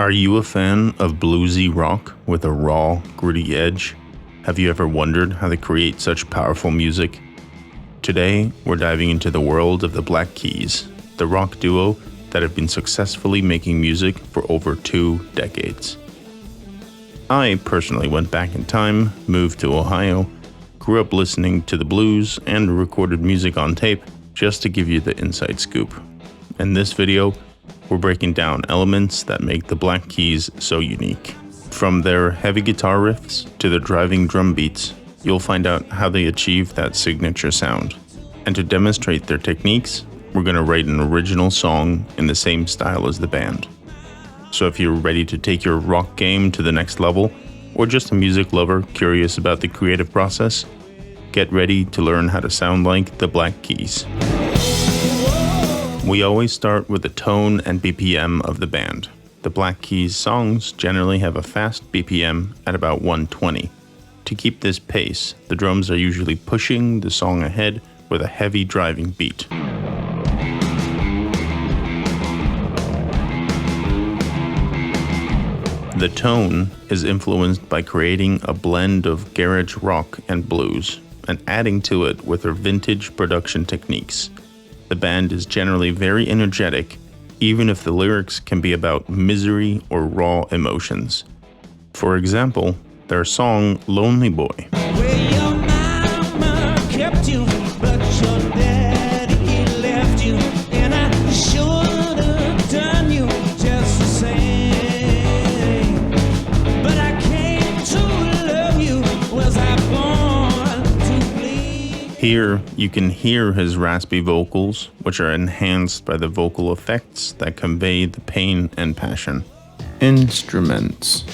Are you a fan of bluesy rock with a raw, gritty edge? Have you ever wondered how they create such powerful music? Today, we're diving into the world of the Black Keys, the rock duo that have been successfully making music for over 2 decades. I personally went back in time, moved to Ohio, grew up listening to the blues, and recorded music on tape just to give you the inside scoop. In this video, we're breaking down elements that make the Black Keys so unique. From their heavy guitar riffs to the driving drum beats, you'll find out how they achieve that signature sound. And to demonstrate their techniques, we're going to write an original song in the same style as the band. So if you're ready to take your rock game to the next level, or just a music lover curious about the creative process, get ready to learn how to sound like the Black Keys. We always start with the tone and BPM of the band. The Black Keys songs generally have a fast BPM at about 120. To keep this pace, the drums are usually pushing the song ahead with a heavy driving beat. The tone is influenced by creating a blend of garage rock and blues, and adding to it with their vintage production techniques. The band is generally very energetic, even if the lyrics can be about misery or raw emotions. For example, their song Lonely Boy. Here, you can hear his raspy vocals, which are enhanced by the vocal effects that convey the pain and passion. Instruments.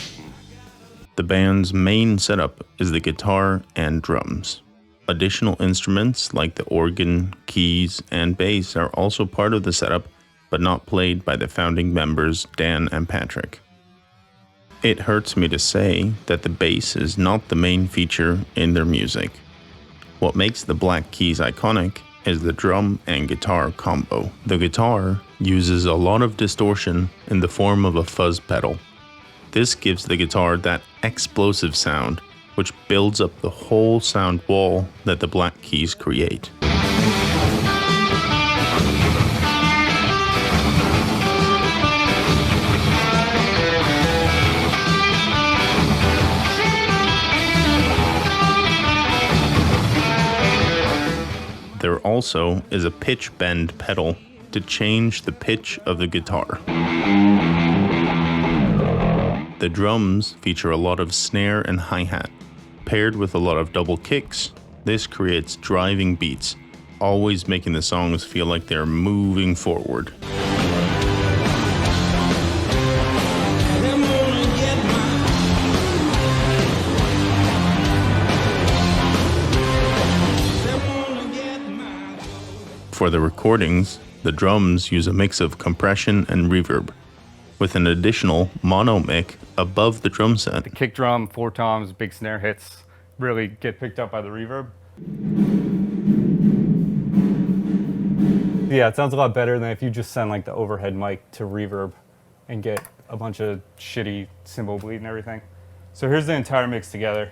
The band's main setup is the guitar and drums. Additional instruments like the organ, keys, and bass are also part of the setup, but not played by the founding members Dan and Patrick. It hurts me to say that the bass is not the main feature in their music. What makes the Black Keys iconic is the drum and guitar combo. The guitar uses a lot of distortion in the form of a fuzz pedal. This gives the guitar that explosive sound, which builds up the whole sound wall that the Black Keys create. There also is a pitch bend pedal to change the pitch of the guitar. The drums feature a lot of snare and hi-hat, paired with a lot of double kicks. This creates driving beats, always making the songs feel like they're moving forward. For the recordings, the drums use a mix of compression and reverb, with an additional mono mic above the drum set. The kick drum, 4 toms, big snare hits really get picked up by the reverb. Yeah, it sounds a lot better than if you just send like the overhead mic to reverb and get a bunch of shitty cymbal bleed and everything. So here's the entire mix together.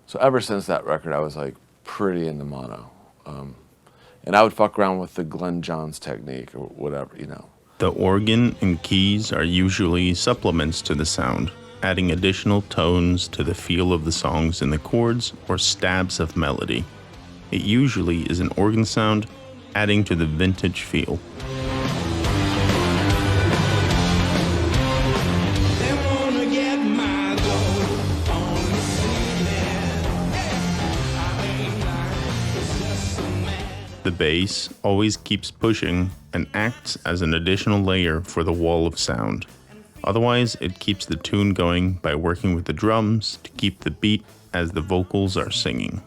So ever since that record, I was like pretty into mono. And I would fuck around with the Glenn Johns technique or whatever, you know. The organ and keys are usually supplements to the sound, adding additional tones to the feel of the songs in the chords or stabs of melody. It usually is an organ sound, adding to the vintage feel. The bass always keeps pushing and acts as an additional layer for the wall of sound. Otherwise, it keeps the tune going by working with the drums to keep the beat as the vocals are singing.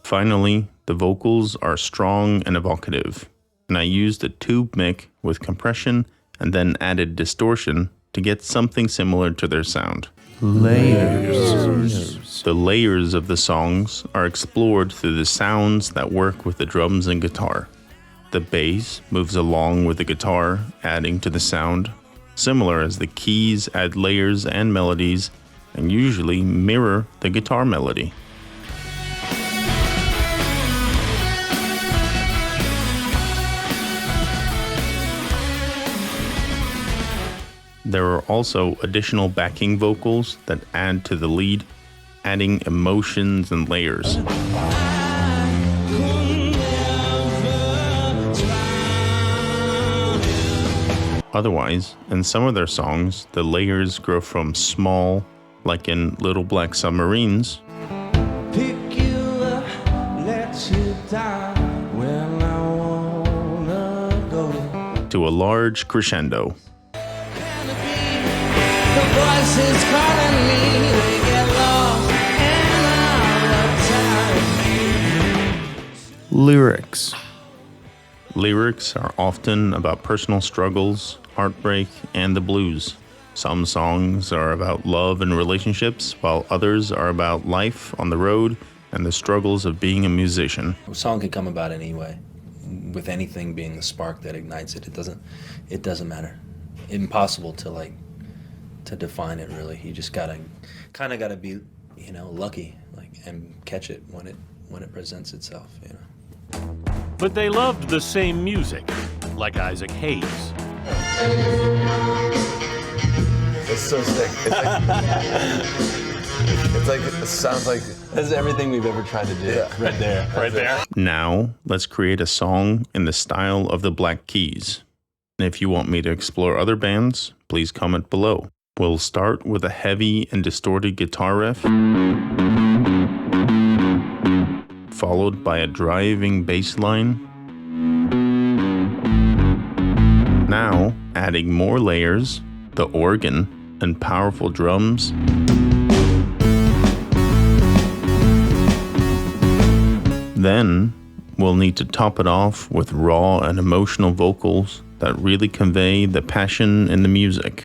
Finally, the vocals are strong and evocative, and I used a tube mic with compression and then added distortion to get something similar to their sound. Layers. The layers of the songs are explored through the sounds that work with the drums and guitar. The bass moves along with the guitar, adding to the sound, similar as the keys add layers and melodies, and usually mirror the guitar melody. There are also additional backing vocals that add to the lead, adding emotions and layers. Otherwise, in some of their songs, the layers grow from small, like in Little Black Submarines, Pick you up, let you down when I wanna go. to a large crescendo. The voices calling me, they get lost and out of time. Lyrics. Lyrics are often about personal struggles, heartbreak, and the blues. Some songs are about love and relationships, while others are about life on the road and the struggles of being a musician. A song can come about anyway, with anything being the spark that ignites it. It doesn't matter. Impossible to define it really. You just gotta be, lucky, and catch it when it presents itself, But they loved the same music, like Isaac Hayes. It's so sick. It sounds like That's everything we've ever tried to do. Yeah. Right there. Right there. Now, let's create a song in the style of the Black Keys. If you want me to explore other bands, please comment below. We'll start with a heavy and distorted guitar riff, followed by a driving bass line. Now, adding more layers, the organ, and powerful drums. Then, we'll need to top it off with raw and emotional vocals that really convey the passion in the music.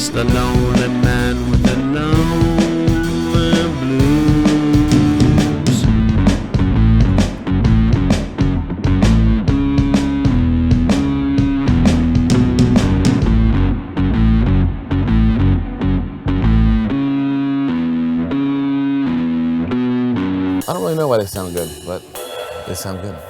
just a lonely man with a lonely blues. I don't really know why they sound good, but they sound good.